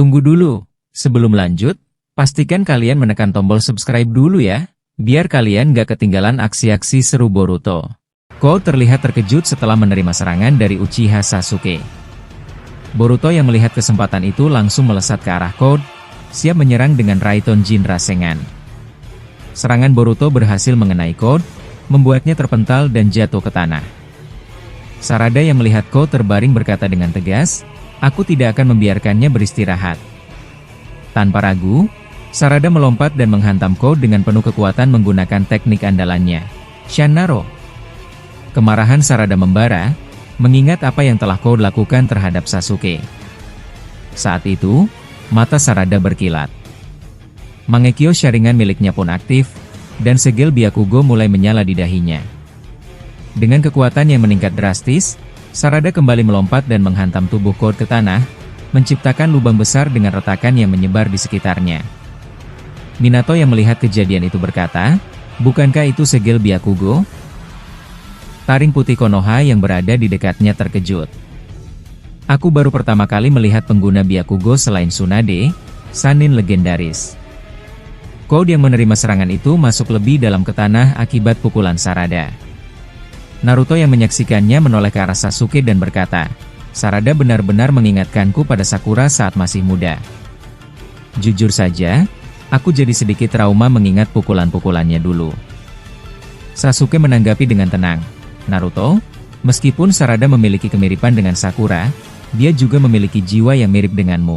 Tunggu dulu, sebelum lanjut, pastikan kalian menekan tombol subscribe dulu ya, biar kalian gak ketinggalan aksi-aksi seru Boruto. Code terlihat terkejut setelah menerima serangan dari Uchiha Sasuke. Boruto yang melihat kesempatan itu langsung melesat ke arah Code, siap menyerang dengan Raiton Jin Rasengan. Serangan Boruto berhasil mengenai Code, membuatnya terpental dan jatuh ke tanah. Sarada yang melihat Code terbaring berkata dengan tegas, "Aku tidak akan membiarkannya beristirahat." Tanpa ragu, Sarada melompat dan menghantam Code dengan penuh kekuatan menggunakan teknik andalannya, Shanaro. Kemarahan Sarada membara, mengingat apa yang telah Code lakukan terhadap Sasuke. Saat itu, mata Sarada berkilat. Mangekyo Sharingan miliknya pun aktif, dan segel Byakugo mulai menyala di dahinya. Dengan kekuatan yang meningkat drastis, Sarada kembali melompat dan menghantam tubuh Code ke tanah, menciptakan lubang besar dengan retakan yang menyebar di sekitarnya. Minato yang melihat kejadian itu berkata, "Bukankah itu segel Byakugo?" Taring putih Konoha yang berada di dekatnya terkejut. "Aku baru pertama kali melihat pengguna Byakugo selain Tsunade, Sannin legendaris." Code yang menerima serangan itu masuk lebih dalam ke tanah akibat pukulan Sarada. Naruto yang menyaksikannya menoleh ke arah Sasuke dan berkata, "Sarada benar-benar mengingatkanku pada Sakura saat masih muda. Jujur saja, aku jadi sedikit trauma mengingat pukulan-pukulannya dulu." Sasuke menanggapi dengan tenang, "Naruto, meskipun Sarada memiliki kemiripan dengan Sakura, dia juga memiliki jiwa yang mirip denganmu.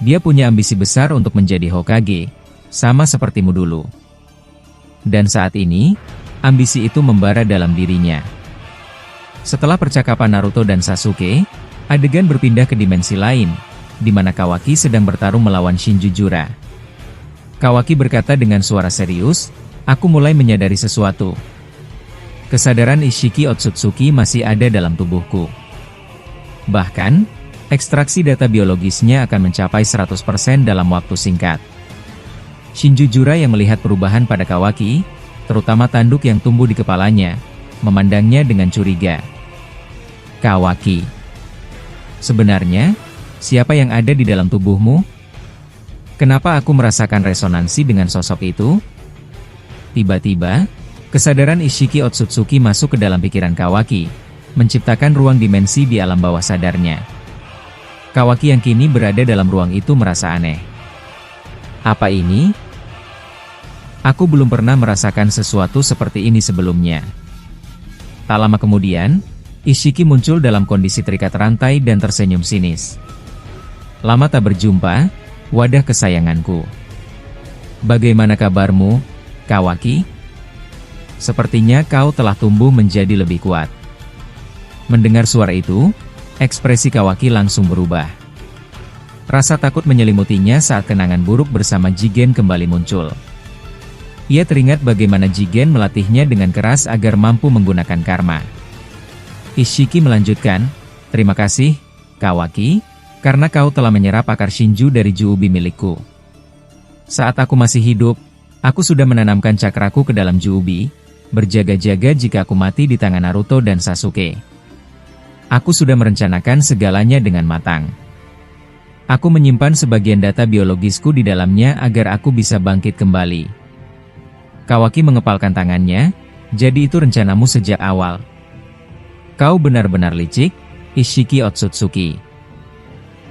Dia punya ambisi besar untuk menjadi Hokage, sama sepertimu dulu. Dan saat ini, ambisi itu membara dalam dirinya." Setelah percakapan Naruto dan Sasuke, adegan berpindah ke dimensi lain, di mana Kawaki sedang bertarung melawan Shinjujura. Kawaki berkata dengan suara serius, "Aku mulai menyadari sesuatu. Kesadaran Ishiki Otsutsuki masih ada dalam tubuhku. Bahkan, ekstraksi data biologisnya akan mencapai 100% dalam waktu singkat." Shinjujura yang melihat perubahan pada Kawaki, terutama tanduk yang tumbuh di kepalanya, memandangnya dengan curiga. "Kawaki, sebenarnya, siapa yang ada di dalam tubuhmu? Kenapa aku merasakan resonansi dengan sosok itu?" Tiba-tiba, kesadaran Ishiki Otsutsuki masuk ke dalam pikiran Kawaki, menciptakan ruang dimensi di alam bawah sadarnya. Kawaki yang kini berada dalam ruang itu merasa aneh. "Apa ini? Aku belum pernah merasakan sesuatu seperti ini sebelumnya." Tak lama kemudian, Ishiki muncul dalam kondisi terikat rantai dan tersenyum sinis. "Lama tak berjumpa, wadah kesayanganku. Bagaimana kabarmu, Kawaki? Sepertinya kau telah tumbuh menjadi lebih kuat." Mendengar suara itu, ekspresi Kawaki langsung berubah. Rasa takut menyelimutinya saat kenangan buruk bersama Jigen kembali muncul. Ia teringat bagaimana Jigen melatihnya dengan keras agar mampu menggunakan karma. Ishiki melanjutkan, "Terima kasih, Kawaki, karena kau telah menyerap akar Shinju dari Juubi milikku. Saat aku masih hidup, aku sudah menanamkan cakraku ke dalam Juubi, berjaga-jaga jika aku mati di tangan Naruto dan Sasuke. Aku sudah merencanakan segalanya dengan matang. Aku menyimpan sebagian data biologisku di dalamnya agar aku bisa bangkit kembali." Kawaki mengepalkan tangannya, "Jadi itu rencanamu sejak awal. Kau benar-benar licik, Ishiki Otsutsuki."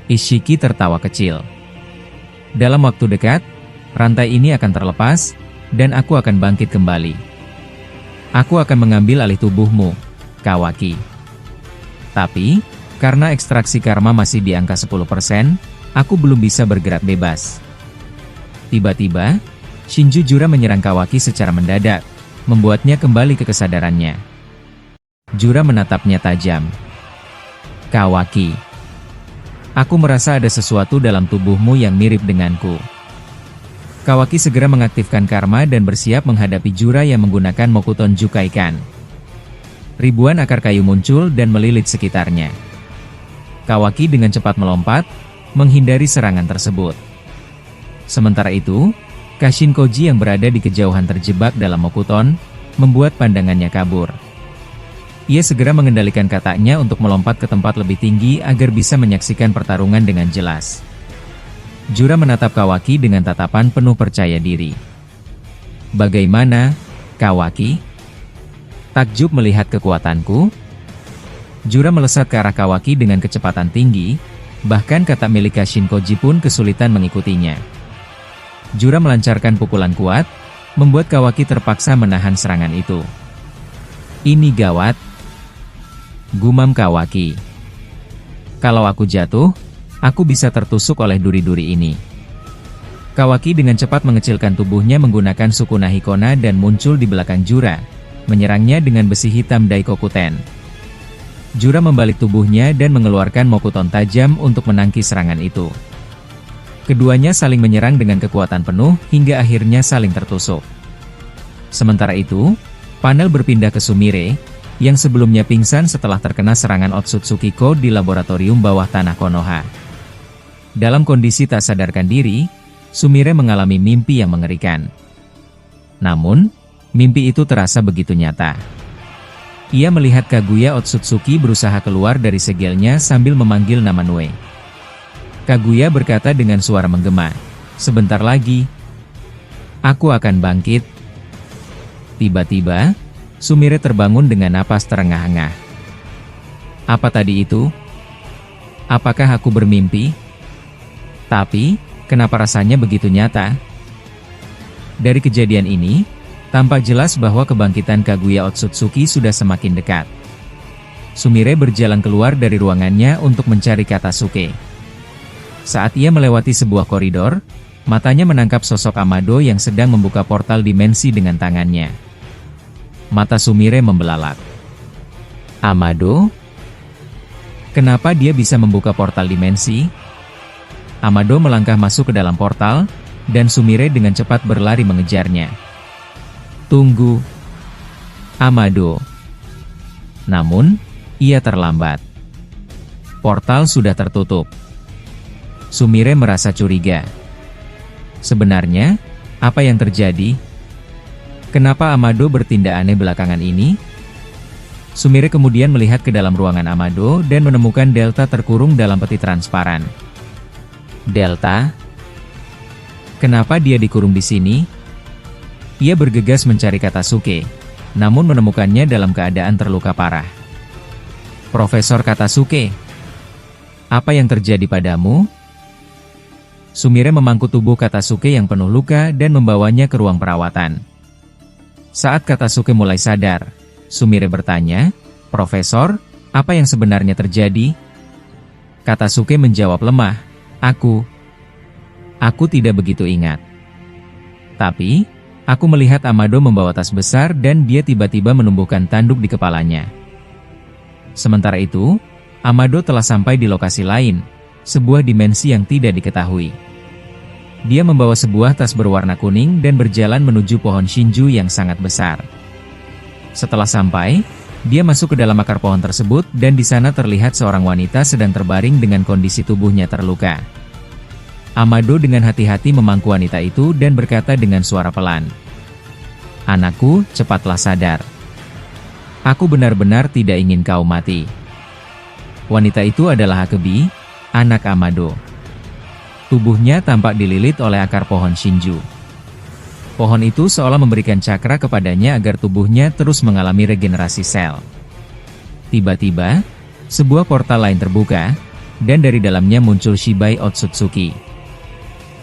Ishiki tertawa kecil. "Dalam waktu dekat, rantai ini akan terlepas, dan aku akan bangkit kembali. Aku akan mengambil alih tubuhmu, Kawaki. Tapi, karena ekstraksi karma masih di angka 10%, aku belum bisa bergerak bebas." Tiba-tiba, Shinjujura menyerang Kawaki secara mendadak, membuatnya kembali ke kesadarannya. Jura menatapnya tajam. "Kawaki, aku merasa ada sesuatu dalam tubuhmu yang mirip denganku." Kawaki segera mengaktifkan karma dan bersiap menghadapi Jura yang menggunakan Mokuton Jukaikan. Ribuan akar kayu muncul dan melilit sekitarnya. Kawaki dengan cepat melompat, menghindari serangan tersebut. Sementara itu, Kashin Koji yang berada di kejauhan terjebak dalam Mokuton, membuat pandangannya kabur. Ia segera mengendalikan kataknya untuk melompat ke tempat lebih tinggi agar bisa menyaksikan pertarungan dengan jelas. Jura menatap Kawaki dengan tatapan penuh percaya diri. Bagaimana, Kawaki? Takjub melihat kekuatanku? Jura melesat ke arah Kawaki dengan kecepatan tinggi, bahkan kata milik Shinkoji pun kesulitan mengikutinya. Jura melancarkan pukulan kuat, membuat Kawaki terpaksa menahan serangan itu. Ini gawat, gumam Kawaki. Kalau aku jatuh, aku bisa tertusuk oleh duri-duri ini. Kawaki dengan cepat mengecilkan tubuhnya menggunakan Sukuna Hikona dan muncul di belakang Jura, menyerangnya dengan besi hitam Daikokuten. Jura membalik tubuhnya dan mengeluarkan Mokuton tajam untuk menangkis serangan itu. Keduanya saling menyerang dengan kekuatan penuh hingga akhirnya saling tertusuk. Sementara itu, panel berpindah ke Sumire, yang sebelumnya pingsan setelah terkena serangan Otsutsuki-ko di laboratorium bawah tanah Konoha. Dalam kondisi tak sadarkan diri, Sumire mengalami mimpi yang mengerikan. Namun, mimpi itu terasa begitu nyata. Ia melihat Kaguya Otsutsuki berusaha keluar dari segelnya sambil memanggil nama Nue. Kaguya berkata dengan suara menggema, "Sebentar lagi, aku akan bangkit." Tiba-tiba, Sumire terbangun dengan napas terengah-engah. Apa tadi itu? Apakah aku bermimpi? Tapi, kenapa rasanya begitu nyata? Dari kejadian ini, tampak jelas bahwa kebangkitan Kaguya Otsutsuki sudah semakin dekat. Sumire berjalan keluar dari ruangannya untuk mencari Katasuke. Saat ia melewati sebuah koridor, matanya menangkap sosok Amado yang sedang membuka portal dimensi dengan tangannya. Mata Sumire membelalak. Amado? Kenapa dia bisa membuka portal dimensi? Amado melangkah masuk ke dalam portal, dan Sumire dengan cepat berlari mengejarnya. Tunggu, Amado. Namun, ia terlambat. Portal sudah tertutup. Sumire merasa curiga. Sebenarnya, apa yang terjadi? Kenapa Amado bertindak aneh belakangan ini? Sumire kemudian melihat ke dalam ruangan Amado dan menemukan Delta terkurung dalam peti transparan. Delta? Kenapa dia dikurung di sini? Ia bergegas mencari Katasuke, namun menemukannya dalam keadaan terluka parah. Profesor Katasuke, apa yang terjadi padamu? Sumire memangku tubuh Katasuke yang penuh luka dan membawanya ke ruang perawatan. Saat Katasuke mulai sadar, Sumire bertanya, "Profesor, apa yang sebenarnya terjadi?" Katasuke menjawab lemah, Aku tidak begitu ingat. Tapi, aku melihat Amado membawa tas besar dan dia tiba-tiba menumbuhkan tanduk di kepalanya. Sementara itu, Amado telah sampai di lokasi lain, sebuah dimensi yang tidak diketahui. Dia membawa sebuah tas berwarna kuning dan berjalan menuju pohon Shinju yang sangat besar. Setelah sampai, dia masuk ke dalam akar pohon tersebut dan di sana terlihat seorang wanita sedang terbaring dengan kondisi tubuhnya terluka. Amado dengan hati-hati memangku wanita itu dan berkata dengan suara pelan, "Anakku, cepatlah sadar. Aku benar-benar tidak ingin kau mati." Wanita itu adalah Akebi, anak Amado. Tubuhnya tampak dililit oleh akar pohon Shinju. Pohon itu seolah memberikan cakra kepadanya agar tubuhnya terus mengalami regenerasi sel. Tiba-tiba, sebuah portal lain terbuka, dan dari dalamnya muncul Shibai Otsutsuki.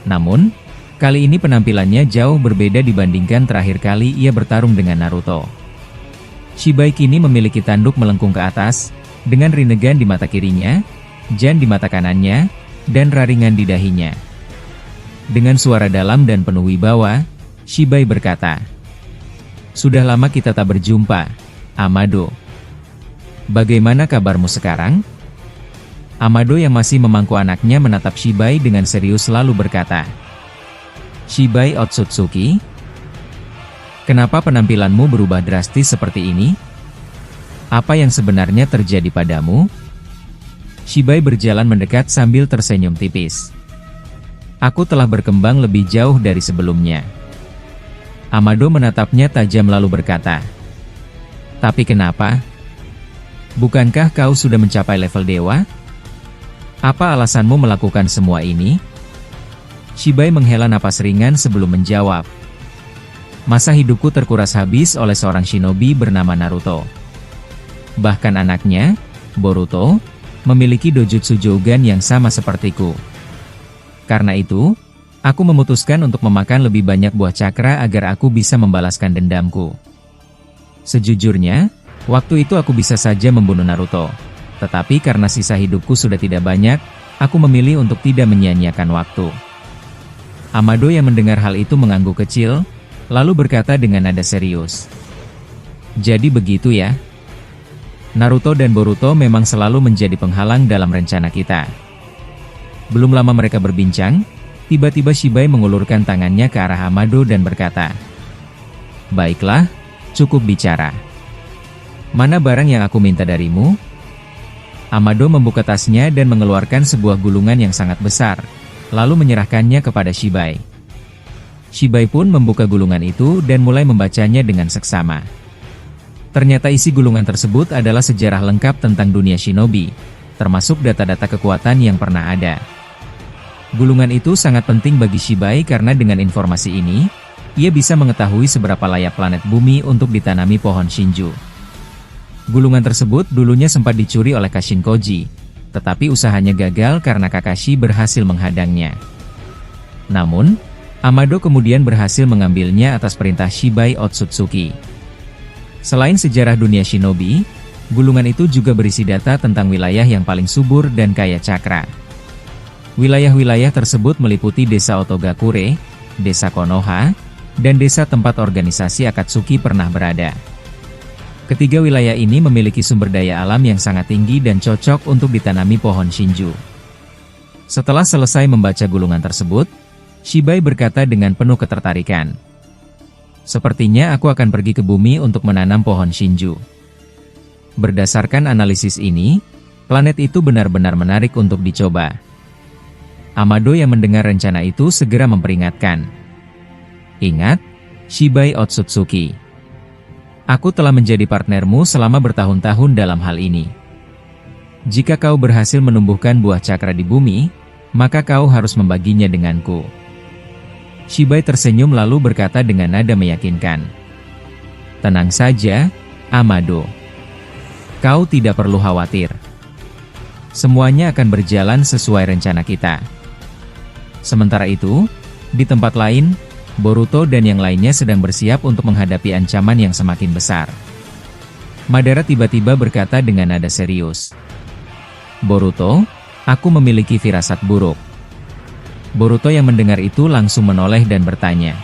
Namun, kali ini penampilannya jauh berbeda dibandingkan terakhir kali ia bertarung dengan Naruto. Shibai kini memiliki tanduk melengkung ke atas, dengan Rinnegan di mata kirinya, Jan di mata kanannya, dan Raringan di dahinya. Dengan suara dalam dan penuh wibawa, Shibai berkata, "Sudah lama kita tak berjumpa, Amado. Bagaimana kabarmu sekarang?" Amado yang masih memangku anaknya menatap Shibai dengan serius lalu berkata, "Shibai Otsutsuki, kenapa penampilanmu berubah drastis seperti ini? Apa yang sebenarnya terjadi padamu?" Shibai berjalan mendekat sambil tersenyum tipis. "Aku telah berkembang lebih jauh dari sebelumnya." Amado menatapnya tajam lalu berkata, "Tapi kenapa? Bukankah kau sudah mencapai level dewa? Apa alasanmu melakukan semua ini?" Shibai menghela napas ringan sebelum menjawab. Masa hidupku terkuras habis oleh seorang shinobi bernama Naruto. Bahkan anaknya, Boruto, memiliki dojutsu Jogan yang sama sepertiku. Karena itu, aku memutuskan untuk memakan lebih banyak buah cakra agar aku bisa membalaskan dendamku. Sejujurnya, waktu itu aku bisa saja membunuh Naruto. Tetapi karena sisa hidupku sudah tidak banyak, aku memilih untuk tidak menyia-nyiakan waktu. Amado yang mendengar hal itu mengangguk kecil, lalu berkata dengan nada serius. Jadi begitu ya? Naruto dan Boruto memang selalu menjadi penghalang dalam rencana kita. Belum lama mereka berbincang, tiba-tiba Shibai mengulurkan tangannya ke arah Amado dan berkata, "Baiklah, cukup bicara. Mana barang yang aku minta darimu?" Amado membuka tasnya dan mengeluarkan sebuah gulungan yang sangat besar, lalu menyerahkannya kepada Shibai. Shibai pun membuka gulungan itu dan mulai membacanya dengan seksama. Ternyata isi gulungan tersebut adalah sejarah lengkap tentang dunia shinobi, termasuk data-data kekuatan yang pernah ada. Gulungan itu sangat penting bagi Shibai karena dengan informasi ini, ia bisa mengetahui seberapa layak planet bumi untuk ditanami pohon Shinju. Gulungan tersebut dulunya sempat dicuri oleh Kashin Koji, tetapi usahanya gagal karena Kakashi berhasil menghadangnya. Namun, Amado kemudian berhasil mengambilnya atas perintah Shibai Otsutsuki. Selain sejarah dunia shinobi, gulungan itu juga berisi data tentang wilayah yang paling subur dan kaya cakra. Wilayah-wilayah tersebut meliputi desa Otogakure, desa Konoha, dan desa tempat organisasi Akatsuki pernah berada. Ketiga wilayah ini memiliki sumber daya alam yang sangat tinggi dan cocok untuk ditanami pohon Shinju. Setelah selesai membaca gulungan tersebut, Shibai berkata dengan penuh ketertarikan. Sepertinya aku akan pergi ke bumi untuk menanam pohon Shinju. Berdasarkan analisis ini, planet itu benar-benar menarik untuk dicoba. Amado yang mendengar rencana itu segera memperingatkan. Ingat, Shibai Otsutsuki. Aku telah menjadi partnermu selama bertahun-tahun dalam hal ini. Jika kau berhasil menumbuhkan buah cakra di bumi, maka kau harus membaginya denganku. Shibai tersenyum lalu berkata dengan nada meyakinkan. Tenang saja, Amado. Kau tidak perlu khawatir. Semuanya akan berjalan sesuai rencana kita. Sementara itu, di tempat lain, Boruto dan yang lainnya sedang bersiap untuk menghadapi ancaman yang semakin besar. Madara tiba-tiba berkata dengan nada serius. Boruto, aku memiliki firasat buruk. Boruto yang mendengar itu langsung menoleh dan bertanya.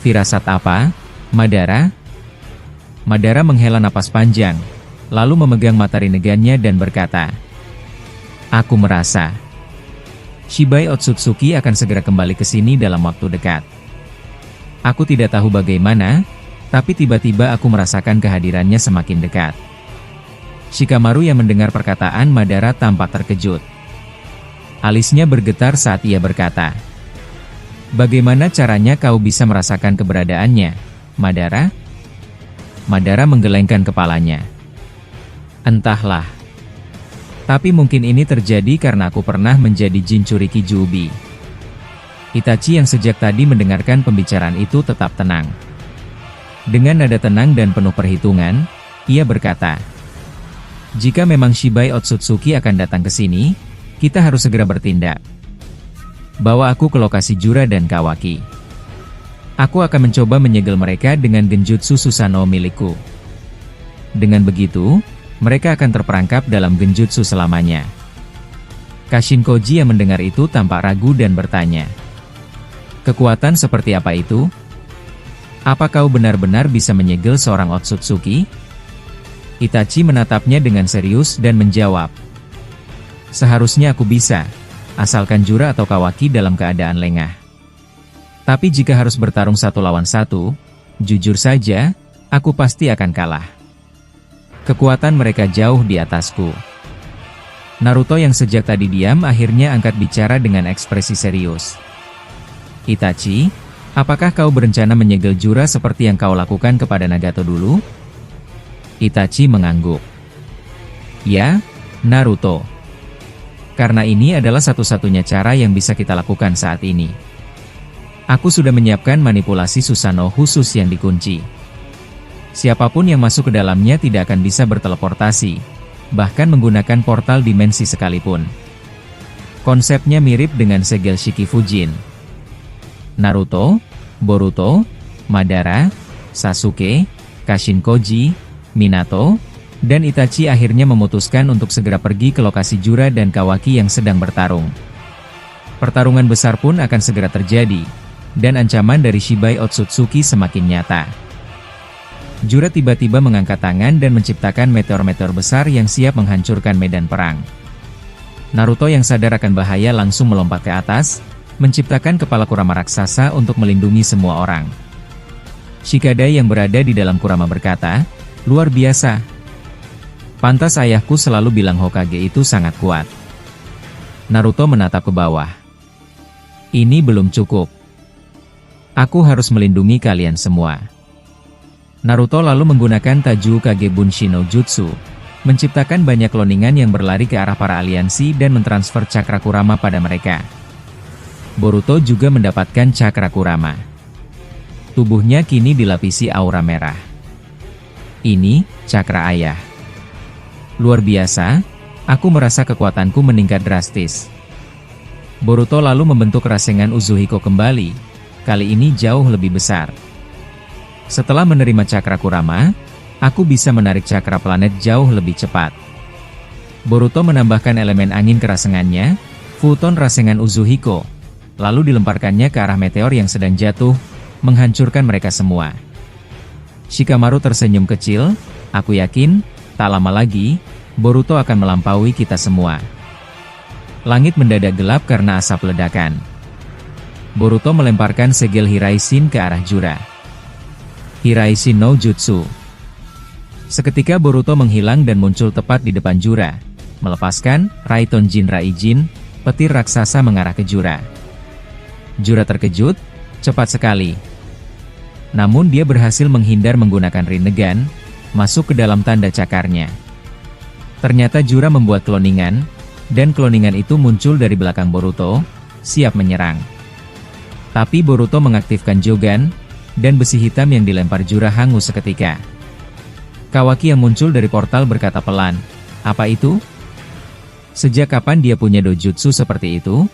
Firasat apa, Madara? Madara menghela napas panjang, lalu memegang mata Rinnegan-nya dan berkata. Aku merasa Shibai Otsutsuki akan segera kembali ke sini dalam waktu dekat. Aku tidak tahu bagaimana, tapi tiba-tiba aku merasakan kehadirannya semakin dekat. Shikamaru yang mendengar perkataan Madara tampak terkejut. Alisnya bergetar saat ia berkata, bagaimana caranya kau bisa merasakan keberadaannya, Madara? Madara menggelengkan kepalanya. Entahlah. Tapi mungkin ini terjadi karena aku pernah menjadi Jinchuriki Kyuubi. Itachi yang sejak tadi mendengarkan pembicaraan itu tetap tenang. Dengan nada tenang dan penuh perhitungan, ia berkata, jika memang Shibai Otsutsuki akan datang ke sini, kita harus segera bertindak. Bawa aku ke lokasi Jura dan Kawaki. Aku akan mencoba menyegel mereka dengan genjutsu Susanoo milikku. Dengan begitu, mereka akan terperangkap dalam genjutsu selamanya. Kashin Koji yang mendengar itu tampak ragu dan bertanya. Kekuatan seperti apa itu? Apa kau benar-benar bisa menyegel seorang Otsutsuki? Itachi menatapnya dengan serius dan menjawab. Seharusnya aku bisa, asalkan Jura atau Kawaki dalam keadaan lengah. Tapi jika harus bertarung 1 lawan 1, jujur saja, aku pasti akan kalah. Kekuatan mereka jauh di atasku. Naruto yang sejak tadi diam akhirnya angkat bicara dengan ekspresi serius. Itachi, apakah kau berencana menyegel Jura seperti yang kau lakukan kepada Nagato dulu? Itachi mengangguk. Ya, Naruto. Karena ini adalah satu-satunya cara yang bisa kita lakukan saat ini. Aku sudah menyiapkan manipulasi Susanoo khusus yang dikunci. Siapapun yang masuk ke dalamnya tidak akan bisa berteleportasi, bahkan menggunakan portal dimensi sekalipun. Konsepnya mirip dengan segel Shikifujin. Naruto, Boruto, Madara, Sasuke, Kashinkoji, Minato, dan Itachi akhirnya memutuskan untuk segera pergi ke lokasi Jura dan Kawaki yang sedang bertarung. Pertarungan besar pun akan segera terjadi, dan ancaman dari Shibai Otsutsuki semakin nyata. Jura tiba-tiba mengangkat tangan dan menciptakan meteor-meteor besar yang siap menghancurkan medan perang. Naruto yang sadar akan bahaya langsung melompat ke atas, menciptakan kepala Kurama raksasa untuk melindungi semua orang. Shikada yang berada di dalam Kurama berkata, "Luar biasa. Pantas ayahku selalu bilang Hokage itu sangat kuat." Naruto menatap ke bawah. Ini belum cukup. Aku harus melindungi kalian semua. Naruto lalu menggunakan Taju Kage Bunshin no Jutsu, menciptakan banyak cloningan yang berlari ke arah para aliansi dan mentransfer cakra Kurama pada mereka. Boruto juga mendapatkan cakra Kurama. Tubuhnya kini dilapisi aura merah. Ini cakra ayah. Luar biasa, aku merasa kekuatanku meningkat drastis. Boruto lalu membentuk Rasengan Uzuhiko kembali, kali ini jauh lebih besar. Setelah menerima cakra Kurama, aku bisa menarik cakra planet jauh lebih cepat. Boruto menambahkan elemen angin ke rasengannya, Futon Rasengan Uzuhiko, lalu dilemparkannya ke arah meteor yang sedang jatuh, menghancurkan mereka semua. Shikamaru tersenyum kecil, aku yakin, tak lama lagi, Boruto akan melampaui kita semua. Langit mendadak gelap karena asap ledakan. Boruto melemparkan segel Hiraishin ke arah Jura. Hiraishin no Jutsu. Seketika Boruto menghilang dan muncul tepat di depan Jura, melepaskan Raiton Jinraijin, petir raksasa mengarah ke Jura. Jura terkejut, cepat sekali. Namun dia berhasil menghindar menggunakan Rinnegan, masuk ke dalam tanda cakarnya. Ternyata Jura membuat cloningan, dan cloningan itu muncul dari belakang Boruto, siap menyerang. Tapi Boruto mengaktifkan Jogan, dan besi hitam yang dilempar Jura hangus seketika. Kawaki yang muncul dari portal berkata pelan, "Apa itu? Sejak kapan dia punya dojutsu seperti itu?"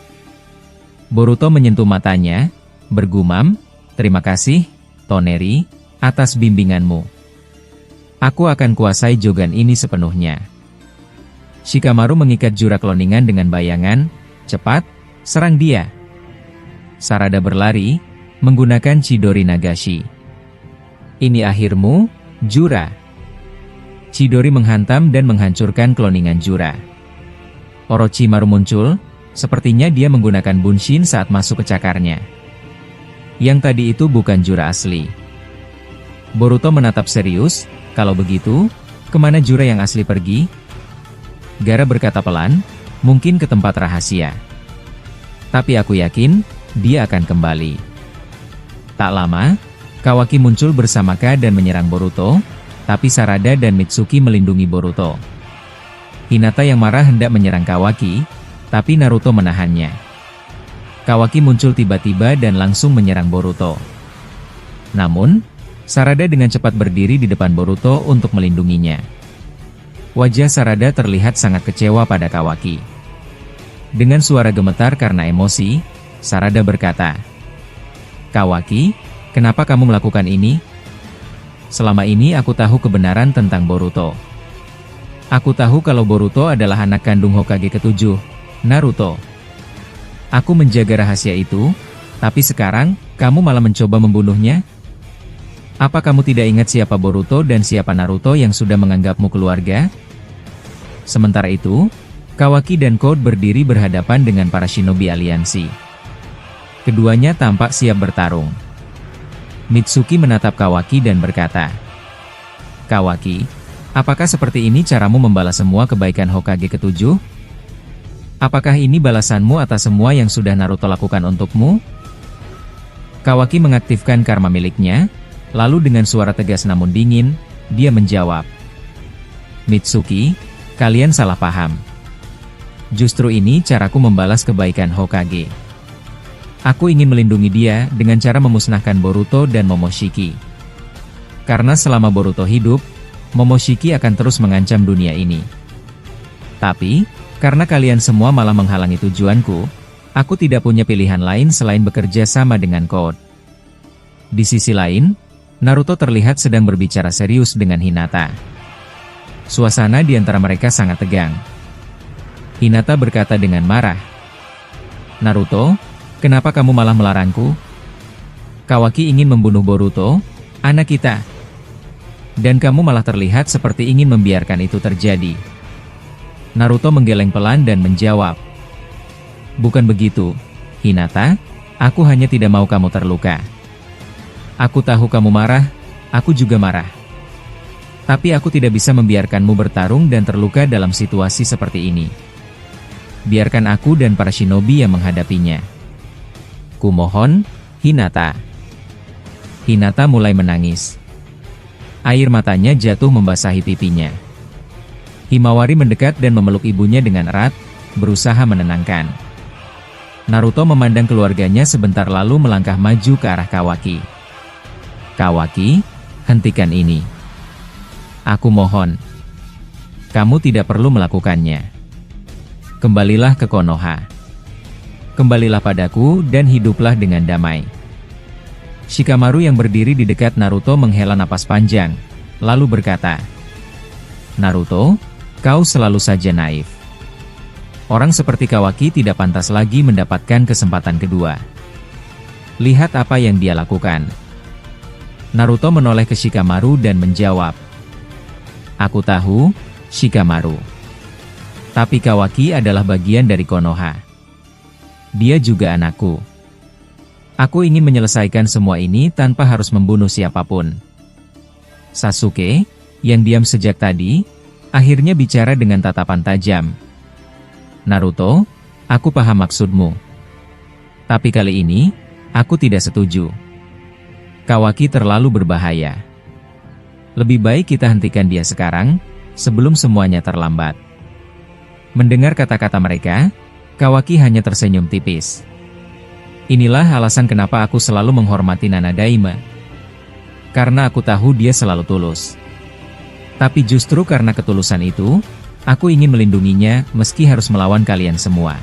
Boruto menyentuh matanya, bergumam, "Terima kasih, Toneri, atas bimbinganmu. Aku akan kuasai Jogan ini sepenuhnya." Shikamaru mengikat Jura cloningan dengan bayangan, "Cepat, serang dia." Sarada berlari, menggunakan Chidori Nagashi. "Ini akhirmu, Jura." Chidori menghantam dan menghancurkan cloningan Jura. Orochimaru muncul, sepertinya dia menggunakan Bunshin saat masuk ke cakarnya. Yang tadi itu bukan Jura asli. Boruto menatap serius, "Kalau begitu, kemana Jura yang asli pergi?" Gaara berkata pelan, "Mungkin ke tempat rahasia. Tapi aku yakin, dia akan kembali." Tak lama, Kawaki muncul bersama Ka dan menyerang Boruto, tapi Sarada dan Mitsuki melindungi Boruto. Hinata yang marah hendak menyerang Kawaki, tapi Naruto menahannya. Kawaki muncul tiba-tiba dan langsung menyerang Boruto. Namun, Sarada dengan cepat berdiri di depan Boruto untuk melindunginya. Wajah Sarada terlihat sangat kecewa pada Kawaki. Dengan suara gemetar karena emosi, Sarada berkata, "Kawaki, kenapa kamu melakukan ini? Selama ini aku tahu kebenaran tentang Boruto. Aku tahu kalau Boruto adalah anak kandung Hokage ke-7, Naruto. Aku menjaga rahasia itu, tapi sekarang, kamu malah mencoba membunuhnya? Apa kamu tidak ingat siapa Boruto dan siapa Naruto yang sudah menganggapmu keluarga?" Sementara itu, Kawaki dan Code berdiri berhadapan dengan para shinobi aliansi. Keduanya tampak siap bertarung. Mitsuki menatap Kawaki dan berkata, "Kawaki, apakah seperti ini caramu membalas semua kebaikan Hokage ke-7? Apakah ini balasanmu atas semua yang sudah Naruto lakukan untukmu?" Kawaki mengaktifkan karma miliknya, lalu dengan suara tegas namun dingin, dia menjawab, "Mitsuki, kalian salah paham. Justru ini caraku membalas kebaikan Hokage. Aku ingin melindungi dia dengan cara memusnahkan Boruto dan Momoshiki. Karena selama Boruto hidup, Momoshiki akan terus mengancam dunia ini. Tapi, karena kalian semua malah menghalangi tujuanku, aku tidak punya pilihan lain selain bekerja sama dengan Code. Di sisi lain, Naruto terlihat sedang berbicara serius dengan Hinata. Suasana di antara mereka sangat tegang. Hinata berkata dengan marah, "Naruto, kenapa kamu malah melarangku? Kawaki ingin membunuh Boruto, anak kita. Dan kamu malah terlihat seperti ingin membiarkan itu terjadi." Naruto menggeleng pelan dan menjawab, "Bukan begitu, Hinata, aku hanya tidak mau kamu terluka. Aku tahu kamu marah, aku juga marah. Tapi aku tidak bisa membiarkanmu bertarung dan terluka dalam situasi seperti ini. Biarkan aku dan para shinobi yang menghadapinya. Kumohon, Hinata." Hinata mulai menangis. Air matanya jatuh membasahi pipinya. Himawari mendekat dan memeluk ibunya dengan erat, berusaha menenangkan. Naruto memandang keluarganya sebentar lalu melangkah maju ke arah Kawaki. "Kawaki, hentikan ini. Aku mohon. Kamu tidak perlu melakukannya. Kembalilah ke Konoha. Kembalilah padaku dan hiduplah dengan damai." Shikamaru yang berdiri di dekat Naruto menghela napas panjang, lalu berkata, "Naruto, kau selalu saja naif. Orang seperti Kawaki tidak pantas lagi mendapatkan kesempatan kedua. Lihat apa yang dia lakukan." Naruto menoleh ke Shikamaru dan menjawab, "Aku tahu, Shikamaru. Tapi Kawaki adalah bagian dari Konoha. Dia juga anakku. Aku ingin menyelesaikan semua ini tanpa harus membunuh siapapun." Sasuke, yang diam sejak tadi, akhirnya bicara dengan tatapan tajam. "Naruto, aku paham maksudmu. Tapi kali ini, aku tidak setuju. Kawaki terlalu berbahaya. Lebih baik kita hentikan dia sekarang, sebelum semuanya terlambat." Mendengar kata-kata mereka, Kawaki hanya tersenyum tipis. "Inilah alasan kenapa aku selalu menghormati Nana Daima. Karena aku tahu dia selalu tulus. Tapi justru karena ketulusan itu, aku ingin melindunginya meski harus melawan kalian semua.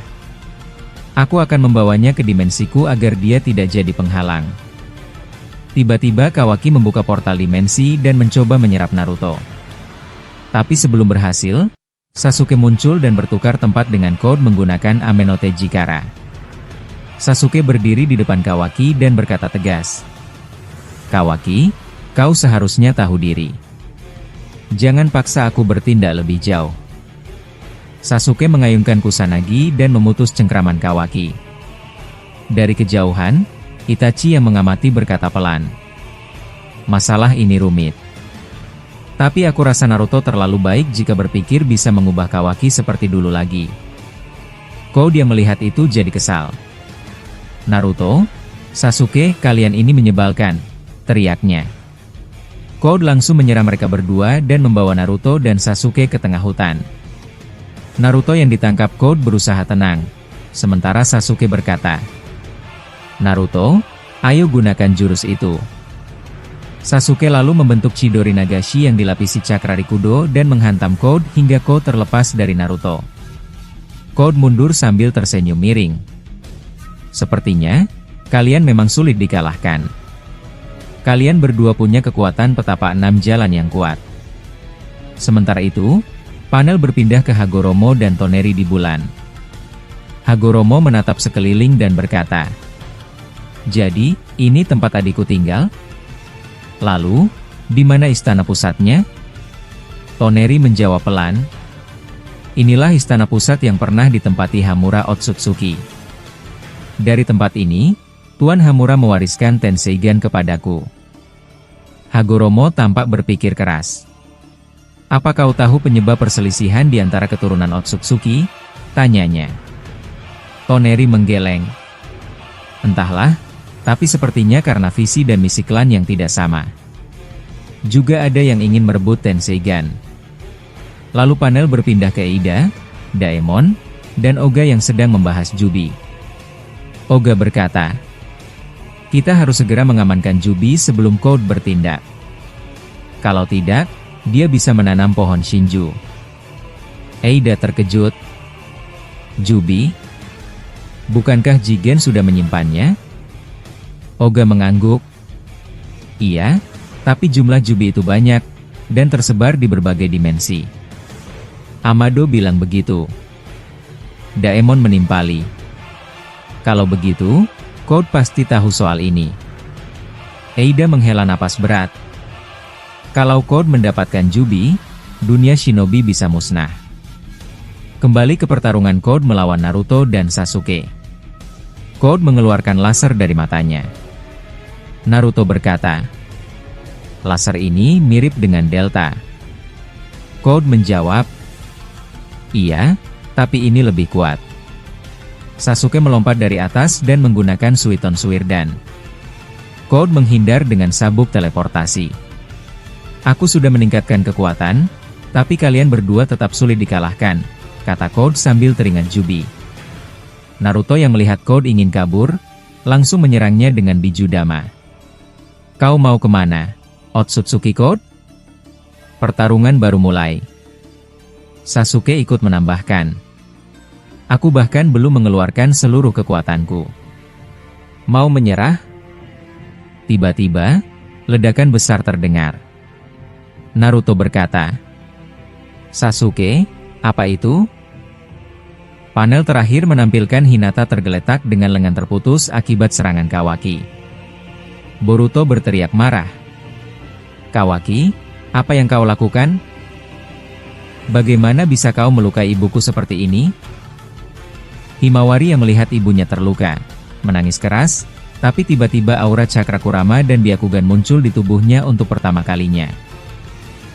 Aku akan membawanya ke dimensiku agar dia tidak jadi penghalang." Tiba-tiba Kawaki membuka portal dimensi dan mencoba menyerap Naruto. Tapi sebelum berhasil, Sasuke muncul dan bertukar tempat dengan Code menggunakan Amenote Jikara. Sasuke berdiri di depan Kawaki dan berkata tegas, "Kawaki, kau seharusnya tahu diri. Jangan paksa aku bertindak lebih jauh." Sasuke mengayunkan Kusanagi dan memutus cengkraman Kawaki. Dari kejauhan, Itachi yang mengamati berkata pelan, "Masalah ini rumit. Tapi aku rasa Naruto terlalu baik jika berpikir bisa mengubah Kawaki seperti dulu lagi." Code yang melihat itu jadi kesal. "Naruto, Sasuke, kalian ini menyebalkan," teriaknya. Code langsung menyerang mereka berdua dan membawa Naruto dan Sasuke ke tengah hutan. Naruto yang ditangkap Code berusaha tenang, sementara Sasuke berkata, "Naruto, ayo gunakan jurus itu." Sasuke lalu membentuk Chidori Nagashi yang dilapisi cakra Rikudo dan menghantam Code hingga Code terlepas dari Naruto. Code mundur sambil tersenyum miring. "Sepertinya, kalian memang sulit dikalahkan. Kalian berdua punya kekuatan petapa 6 jalan yang kuat." Sementara itu, panel berpindah ke Hagoromo dan Toneri di bulan. Hagoromo menatap sekeliling dan berkata, "Jadi, ini tempat adikku tinggal? Lalu, di mana istana pusatnya?" Toneri menjawab pelan, "Inilah istana pusat yang pernah ditempati Hamura Otsutsuki. Dari tempat ini, Tuan Hamura mewariskan Tenseigan kepadaku." Hagoromo tampak berpikir keras. "Apa kau tahu penyebab perselisihan di antara keturunan Otsutsuki?" tanyanya. Toneri menggeleng. "Entahlah. Tapi sepertinya karena visi dan misi klan yang tidak sama. Juga ada yang ingin merebut Tenseigan." Lalu panel berpindah ke Ida, Daemon, dan Oga yang sedang membahas Jubi. Oga berkata, "Kita harus segera mengamankan Jubi sebelum Code bertindak. Kalau tidak, dia bisa menanam pohon Shinju." Eida terkejut. "Jubi? Bukankah Jigen sudah menyimpannya?" Oga mengangguk. "Iya, tapi jumlah Jubi itu banyak, dan tersebar di berbagai dimensi." Amado bilang begitu. Daemon menimpali. "Kalau begitu, Code pasti tahu soal ini." Eida menghela napas berat. "Kalau Code mendapatkan Jubi, dunia shinobi bisa musnah." Kembali ke pertarungan Code melawan Naruto dan Sasuke. Code mengeluarkan laser dari matanya. Naruto berkata, "Laser ini mirip dengan Delta." Code menjawab, "Iya, tapi ini lebih kuat." Sasuke melompat dari atas dan menggunakan Suiton Suirdan. Code menghindar dengan sabuk teleportasi. "Aku sudah meningkatkan kekuatan, tapi kalian berdua tetap sulit dikalahkan," kata Code sambil teringat Jubi. Naruto yang melihat Code ingin kabur, langsung menyerangnya dengan Bijudama. "Kau mau kemana, Otsutsuki Code?" Pertarungan baru mulai. Sasuke ikut menambahkan, "Aku bahkan belum mengeluarkan seluruh kekuatanku." "Mau menyerah?" Tiba-tiba, ledakan besar terdengar. Naruto berkata, "Sasuke, apa itu?" Panel terakhir menampilkan Hinata tergeletak dengan lengan terputus akibat serangan Kawaki. Boruto berteriak marah. "Kawaki, apa yang kau lakukan? Bagaimana bisa kau melukai ibuku seperti ini?" Himawari yang melihat ibunya terluka, menangis keras, tapi tiba-tiba aura Cakra Kurama dan Byakugan muncul di tubuhnya untuk pertama kalinya.